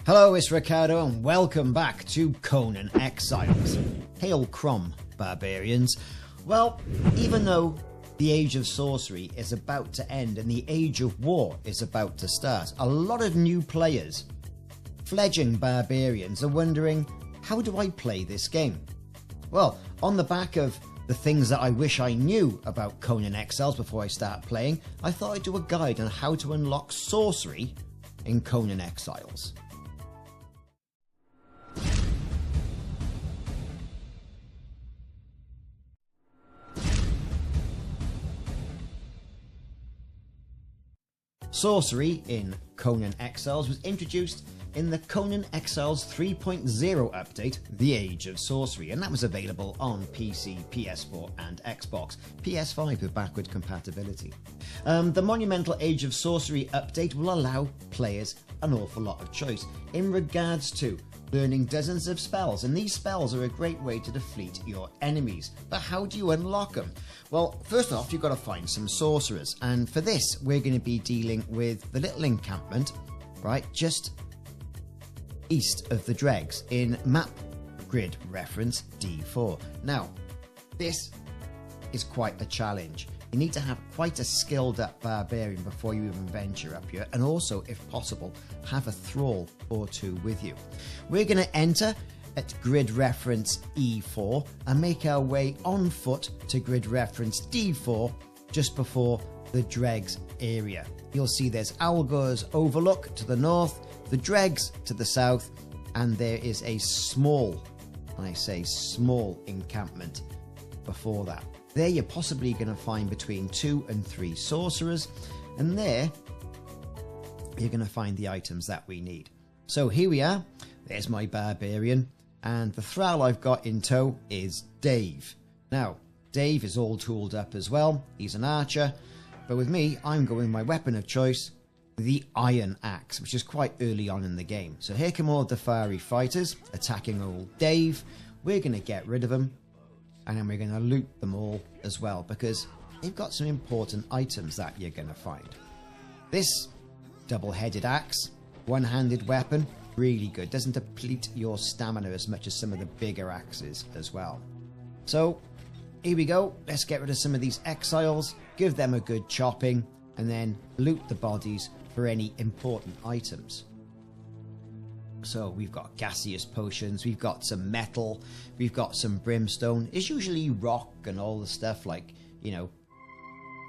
Hello, it's Ricardo and welcome back to Conan Exiles. Hail Crom, barbarians. Well, even though the Age of Sorcery is about to end and the Age of War is about to start, a lot of new players, fledgling barbarians, are wondering, how do I play this game? Well, on the back of the things that I wish I knew about Conan Exiles before I start playing, I thought I'd do a guide on how to unlock Sorcery in Conan Exiles. Sorcery in Conan Exiles was introduced in the Conan Exiles 3.0 update, The Age of Sorcery, and that was available on PC, PS4 and Xbox, PS5 with backward compatibility. The monumental Age of Sorcery update will allow players an awful lot of choice in regards to learning dozens of spells, and these spells are a great way to defeat your enemies. But how do you unlock them? Well, first off, you've got to find some sorcerers, and for this we're going to be dealing with the little encampment, right, just east of the dregs in map grid reference D4. Now, this is quite a challenge. You need to have quite a skilled up barbarian before you even venture up here, and also, if possible, have a thrall or two with you. We're going to enter at grid reference E4 and make our way on foot to grid reference D4 just before the dregs area. You'll see there's Algor's Overlook to the north, the dregs to the south, and there is a small, I say small, encampment before that. There you're possibly going to find between 2 and 3 sorcerers, and there you're going to find the items that we need. So here we are, there's my barbarian, and the thrall I've got in tow is Dave. Now, Dave is all tooled up as well, he's an archer, but with me, I'm going with my weapon of choice, the Iron Axe, which is quite early on in the game. So here come all the fiery fighters attacking old Dave. We're going to get rid of them, and then we're going to loot them all as well, because they've got some important items that you're going to find. This double-headed axe, one-handed weapon, really good. Doesn't deplete your stamina as much as some of the bigger axes as well. So here we go. Let's get rid of some of these exiles, give them a good chopping, and then loot the bodies for any important items. So we've got gaseous potions, we've got some metal, we've got some brimstone. It's usually rock and all the stuff like, you know,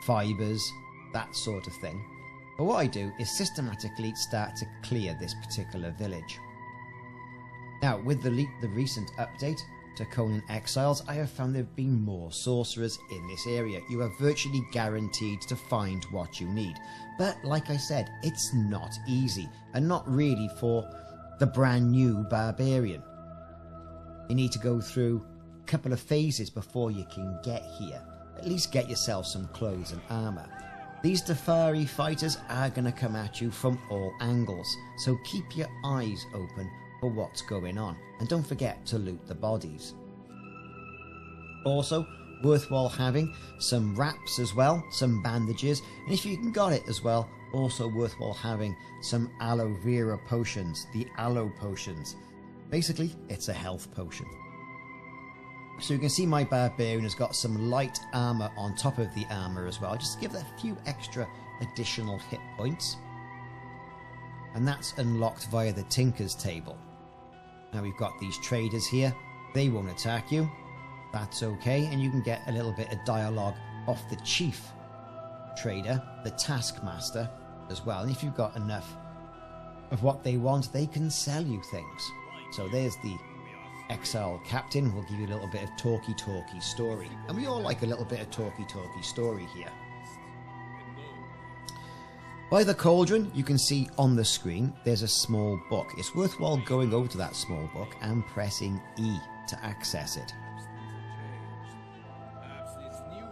fibers, that sort of thing. But what I do is systematically start to clear this particular village. Now, with the recent update to Conan Exiles, I have found there have been more sorcerers in this area. You are virtually guaranteed to find what you need. But like I said, it's not easy, and not really for the brand new barbarian. You need to go through a couple of phases before you can get here. At least get yourself some clothes and armour. These Dafari fighters are going to come at you from all angles, so keep your eyes open for what's going on, and don't forget to loot the bodies. Also, worthwhile having some wraps as well, some bandages, and if you can got it as well, also worthwhile having some aloe vera potions, the aloe potions. Basically, it's a health potion. So you can see my barbarian has got some light armour on top of the armour as well, just to give it a few extra additional hit points. And that's unlocked via the Tinker's Table. Now we've got these traders here, they won't attack you, that's okay, and you can get a little bit of dialogue off the chief trader, the taskmaster, as well. And if you've got enough of what they want, they can sell you things. So there's the Exile captain, will give you a little bit of talky story, and we all like a little bit of talky story here. By the cauldron, you can see on the screen there's a small book. It's worthwhile going over to that small book and pressing E to access it.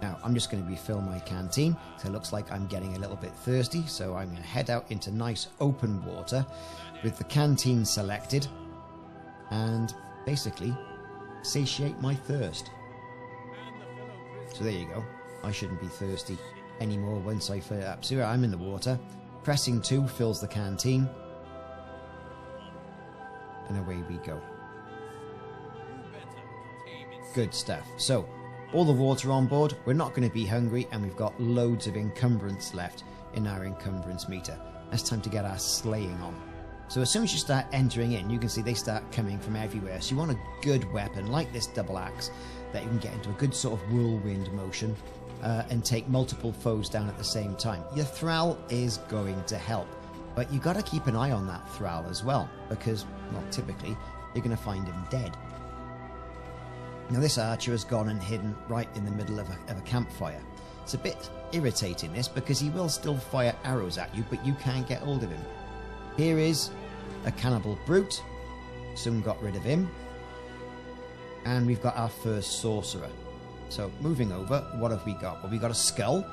Now, I'm just going to refill my canteen, so it looks like I'm getting a little bit thirsty, so I'm going to head out into nice open water with the canteen selected and basically satiate my thirst. So there you go. I shouldn't be thirsty anymore once I fill it up. So I'm in the water. Pressing 2 fills the canteen. And away we go. Good stuff. So, all the water on board, we're not going to be hungry, and we've got loads of encumbrance left in our encumbrance meter. It's time to get our slaying on. So as soon as you start entering in, you can see they start coming from everywhere. So you want a good weapon like this double axe that you can get into a good sort of whirlwind motion and take multiple foes down at the same time. Your thrall is going to help, but you got to keep an eye on that thrall as well, because, well, typically you're going to find him dead. Now this archer has gone and hidden right in the middle of a campfire. It's a bit irritating, this, because he will still fire arrows at you, but you can't get hold of him. Here is a cannibal brute. Soon got rid of him. And we've got our first sorcerer. So moving over, what have we got? Well, we got a skull,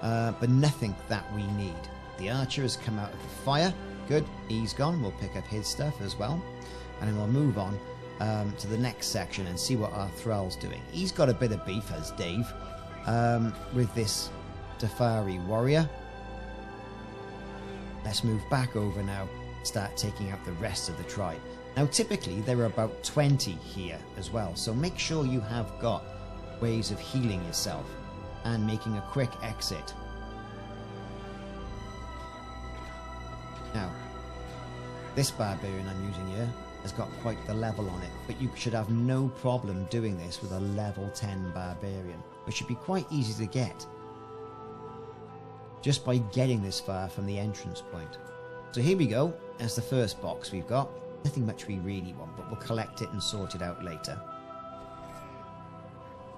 but nothing that we need. The archer has come out of the fire. Good, he's gone. We'll pick up his stuff as well. And then we'll move on to the next section and see what our thrall's doing. He's got a bit of beef, as Dave, with this Dafari warrior. Let's move back over now, start taking out the rest of the tribe. Now typically there are about 20 here as well, so make sure you have got ways of healing yourself and making a quick exit. Now, this barbarian I'm using here has got quite the level on it, but you should have no problem doing this with a level 10 barbarian, which should be quite easy to get just by getting this far from the entrance point. So here we go. That's the first box we've got. Nothing much we really want, but we'll collect it and sort it out later.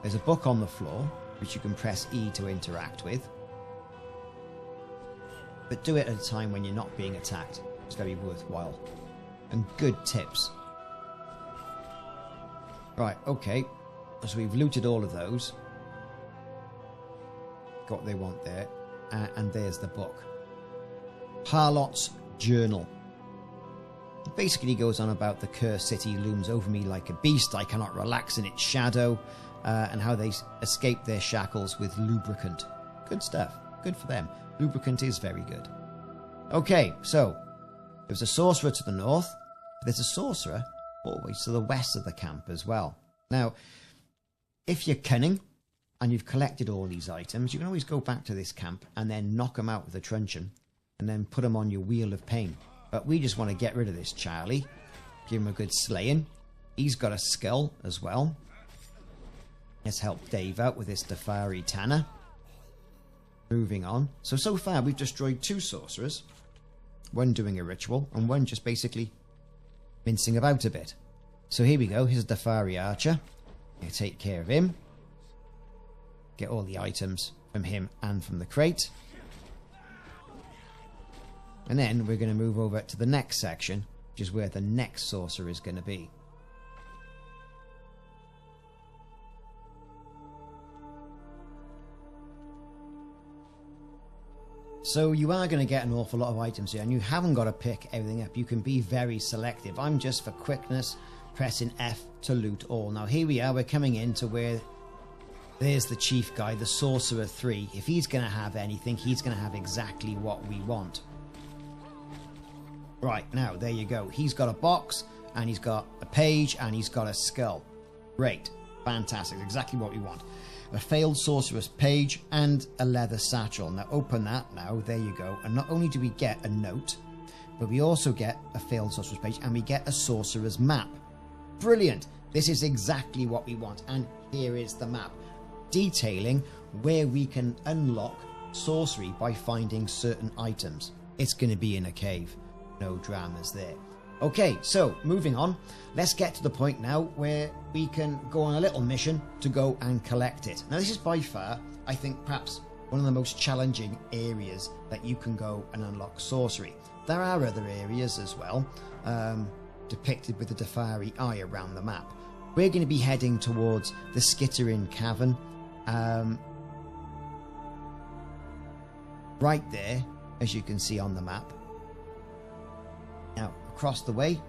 There's a book on the floor, which you can press E to interact with. But do it at a time when you're not being attacked. It's very worthwhile. And good tips. Right, okay. So we've looted all of those. Got what they want there. And there's the book. Harlot's Journal. It basically goes on about the cursed city looms over me like a beast. I cannot relax in its shadow. And how they escape their shackles with lubricant. Good stuff. Good for them. Lubricant is very good. Okay, so there's a sorcerer to the north. But there's a sorcerer always to the west of the camp as well. Now, if you're cunning and you've collected all these items, you can always go back to this camp and then knock them out with a truncheon and then put them on your wheel of pain. But we just want to get rid of this Charlie. Give him a good slaying. He's got a skull as well. Let's help Dave out with this Dafari Tanner. Moving on. So far we've destroyed 2 sorcerers. One doing a ritual and one just basically mincing about a bit. So here we go. Here's a Dafari Archer. We'll take care of him. Get all the items from him and from the crate. And then we're going to move over to the next section, which is where the next sorcerer is going to be. So you are going to get an awful lot of items here, and you haven't got to pick everything up. You can be very selective. I'm just, for quickness, pressing F to loot all. Now here we are, we're coming into where there's the chief guy, the Sorcerer 3. If he's going to have anything, he's going to have exactly what we want. Right, now, there you go. He's got a box, and he's got a page, and he's got a skull. Great. Fantastic. Exactly what we want. A failed sorcerer's page and a leather satchel. Now, open that now. There you go. And not only do we get a note, but we also get a failed sorcerer's page, and we get a sorcerer's map. Brilliant. This is exactly what we want. And here is the map, detailing where we can unlock sorcery by finding certain items. It's going to be in a cave. No dramas there. Okay, so moving on, let's get to the point now where we can go on a little mission to go and collect it. Now this is by far, I think, perhaps one of the most challenging areas that you can go and unlock sorcery. There are other areas as well, depicted with the Dafari eye around the map. We're going to be heading towards the Skittering Cavern. Right there, as you can see on the map. Now, across the way,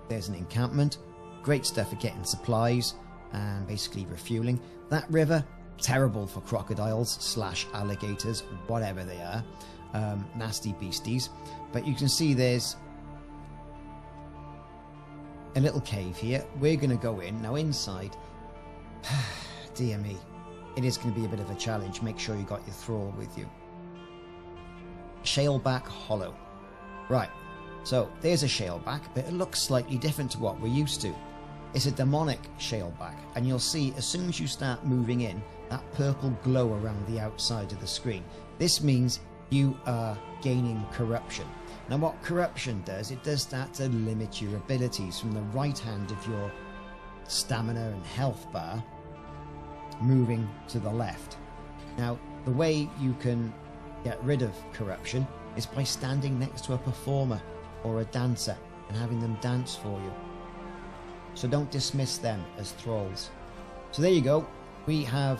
there's an encampment. Great stuff for getting supplies and basically refueling. That river, terrible for crocodiles / alligators, whatever they are. Nasty beasties. But you can see there's a little cave here. We're going to go in. Now inside, dear me, it is going to be a bit of a challenge. Make sure you got your thrall with you. Shaleback Hollow. Right, so there's a shaleback, but it looks slightly different to what we're used to. It's a demonic shaleback, and you'll see as soon as you start moving in, that purple glow around the outside of the screen. This means you are gaining corruption. Now what corruption does, it does start to limit your abilities from the right hand of your stamina and health bar, moving to the left. Now the way you can get rid of corruption is by standing next to a performer or a dancer and having them dance for you. So don't dismiss them as thralls. So there you go. We have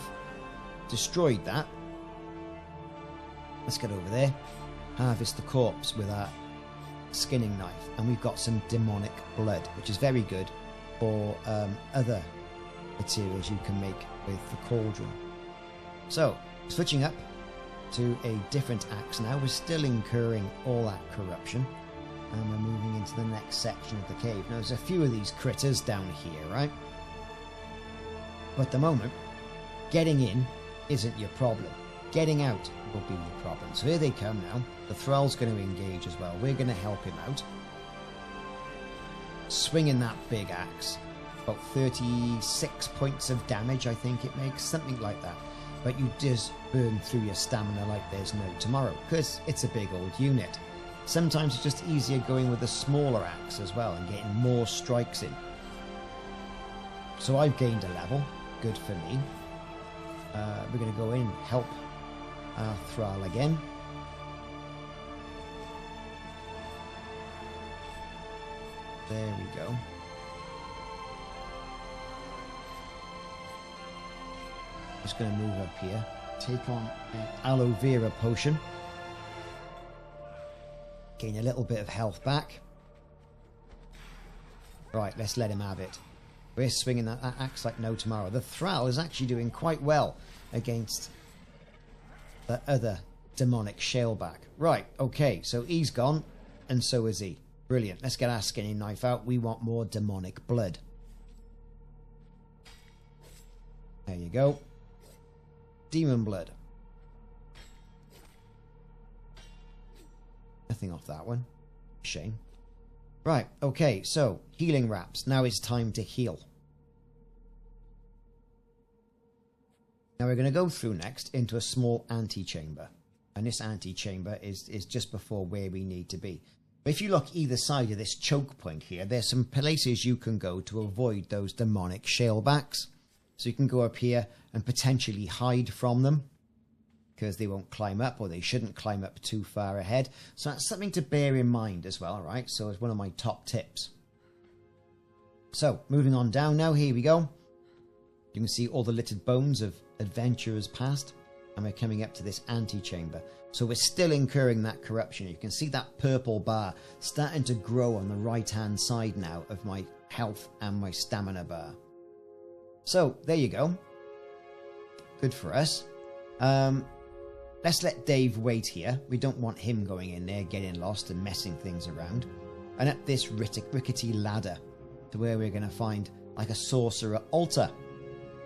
destroyed that. Let's get over there. Harvest the corpse with our skinning knife. And we've got some demonic blood, which is very good for other materials you can make with the cauldron. So, switching up to a different axe now. We're still incurring all that corruption. And we're moving into the next section of the cave. Now there's a few of these critters down here, right? But at the moment, getting in isn't your problem. Getting out will be your problem. So here they come now. The thrall's going to engage as well. We're going to help him out. Swinging that big axe. About 36 points of damage, I think it makes. Something like that. But you just burn through your stamina like there's no tomorrow. Because it's a big old unit. Sometimes it's just easier going with a smaller axe as well and getting more strikes in. So I've gained a level. Good for me. We're going to go in and help our thrall again. There we go. Just going to move up here. Take on an aloe vera potion. Gain a little bit of health back. Right, let's let him have it. We're swinging that axe like no tomorrow. The thrall is actually doing quite well against the other demonic shaleback. Right, okay, so he's gone, and so is he. Brilliant. Let's get our skinning knife out. We want more demonic blood. There you go. Demon blood. Nothing off that one. Shame. Right, okay, so healing wraps. Now it's time to heal. Now we're going to go through next into a small antechamber. And this antechamber is just before where we need to be. But if you look either side of this choke point here, there's some places you can go to avoid those demonic shalebacks. So you can go up here and potentially hide from them, because they won't climb up, or they shouldn't climb up too far ahead. So that's something to bear in mind as well, right? So it's one of my top tips. So, moving on down now, here we go. You can see all the littered bones of adventurers past, and we're coming up to this antechamber. So we're still incurring that corruption. You can see that purple bar starting to grow on the right-hand side now of my health and my stamina bar. So, there you go. Good for us. Let's let Dave wait here. We don't want him going in there, getting lost and messing things around. And up this rickety ladder to where we're going to find like a sorcerer altar.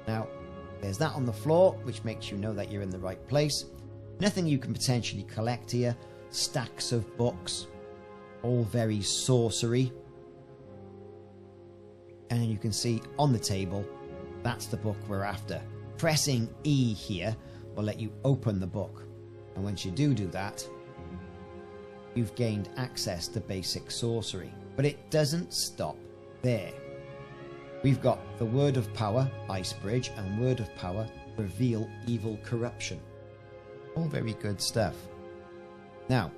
Now, there's that on the floor, which makes you know that you're in the right place. Nothing you can potentially collect here. Stacks of books. All very sorcery. And you can see on the table, that's the book we're after. Pressing E here will let you open the book. And once you do that, you've gained access to basic sorcery. But it doesn't stop there. We've got the Word of Power, Ice Bridge, and Word of Power, Reveal Evil Corruption. All very good stuff. Now,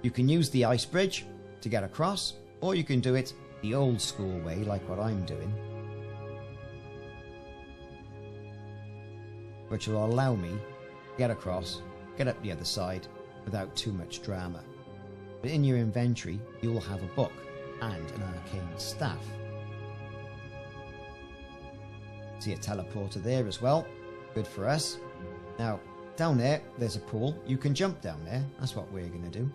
you can use the Ice Bridge to get across, or you can do it the old school way, like what I'm doing, which will allow me to get across, get up the other side without too much drama. But in your inventory, you'll have a book and an arcane staff. See a teleporter there as well. Good for us. Now, down there, there's a pool. You can jump down there. That's what we're going to do.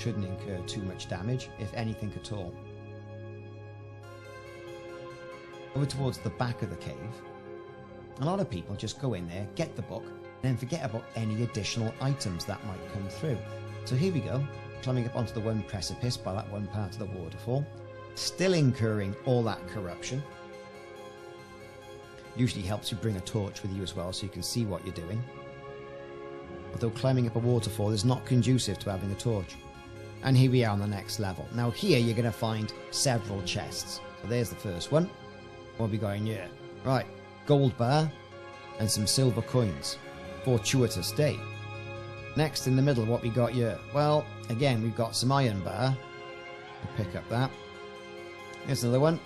shouldn't incur too much damage, if anything at all. Over towards the back of the cave, a lot of people just go in there, get the book, and then forget about any additional items that might come through. So here we go, climbing up onto the one precipice by that one part of the waterfall, still incurring all that corruption. Usually helps you bring a torch with you as well so you can see what you're doing. Although climbing up a waterfall is not conducive to having a torch. And here we are on the next level. Now here you're going to find several chests. So there's the first one. What have we got in here? Right, gold bar and some silver coins. Fortuitous day. Next in the middle, what we got here? Well, again, we've got some iron bar. We'll pick up that. Here's another one.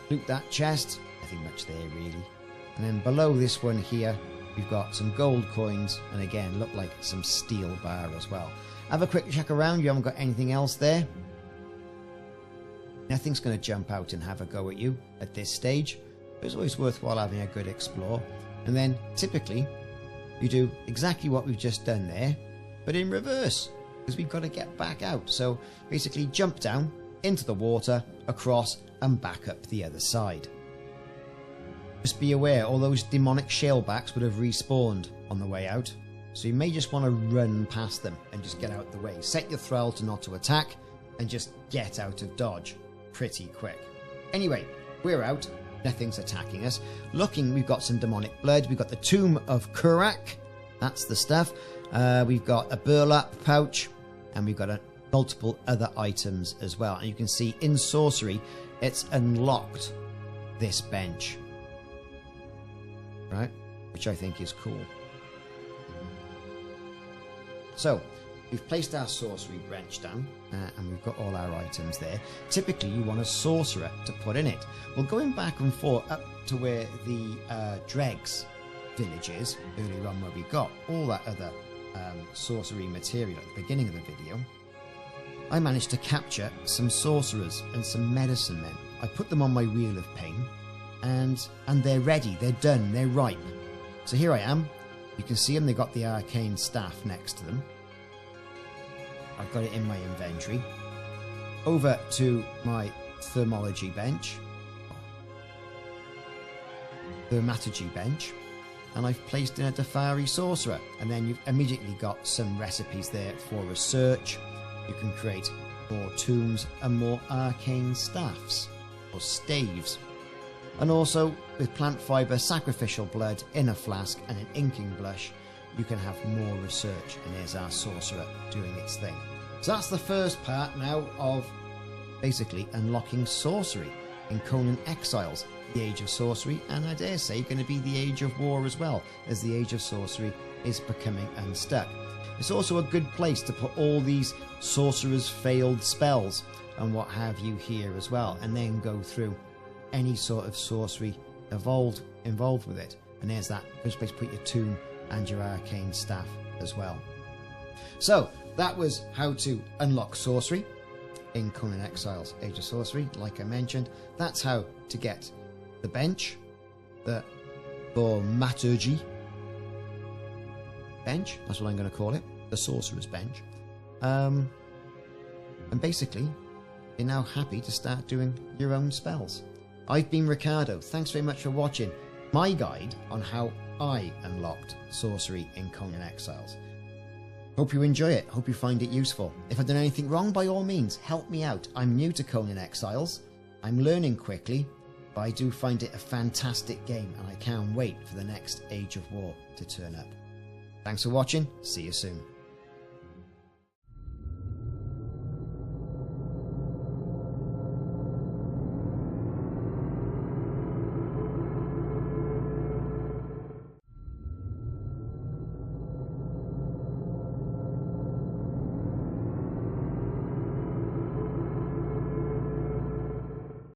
Loot that chest. Nothing much there really. And then below this one here, we've got some gold coins, and again, look like some steel bar as well. Have a quick check around, you haven't got anything else there. Nothing's going to jump out and have a go at you at this stage. But it's always worthwhile having a good explore. And then, typically, you do exactly what we've just done there, but in reverse, because we've got to get back out. So, basically, jump down, into the water, across, and back up the other side. Just be aware, all those demonic shellbacks would have respawned on the way out, so you may just want to run past them and just get out the way. Set your thrall to not to attack, and just get out of dodge pretty quick. Anyway, we're out, nothing's attacking us. Looking, we've got some demonic blood, we've got the Tomb of Kurak, that's the stuff. We've got a burlap pouch, and we've got multiple other items as well. And you can see in Sorcery, it's unlocked this bench. Right, which I think is cool. So, we've placed our sorcery bench down, and we've got all our items there. Typically, you want a sorcerer to put in it. Well, going back and forth up to where the Dregs village is, earlier on where we got all that other sorcery material at the beginning of the video, I managed to capture some sorcerers and some medicine men. I put them on my Wheel of Pain, and they're ready, they're done, they're ripe. So here I am. You can see them, they've got the arcane staff next to them. I've got it in my inventory. Over to my thermology bench. Thaumaturgy bench. And I've placed in a Defari sorcerer. And then you've immediately got some recipes there for research. You can create more tombs and more arcane staffs, or staves. And also, with plant fibre, sacrificial blood, inner flask and an inking blush, you can have more research. And there's our sorcerer doing its thing. So that's the first part now of basically unlocking sorcery in Conan Exiles, the Age of Sorcery, and I dare say going to be the Age of War as well, as the Age of Sorcery is becoming unstuck. It's also a good place to put all these sorcerers' failed spells and what have you here as well, and then go through any sort of sorcery involved with it. And there's that good place to put your tomb and your arcane staff as well. So that was how to unlock sorcery in Conan Exiles Age of Sorcery. Like I mentioned, that's how to get the bench, the Thaumaturgy bench, that's what I'm going to call it, the sorcerer's bench. And basically you're now happy to start doing your own spells. I've been Ricardo. Thanks very much for watching my guide on how I unlocked sorcery in Conan Exiles. Hope you enjoy it. Hope you find it useful. If I've done anything wrong, by all means, help me out. I'm new to Conan Exiles. I'm learning quickly, but I do find it a fantastic game, and I can't wait for the next Age of War to turn up. Thanks for watching. See you soon.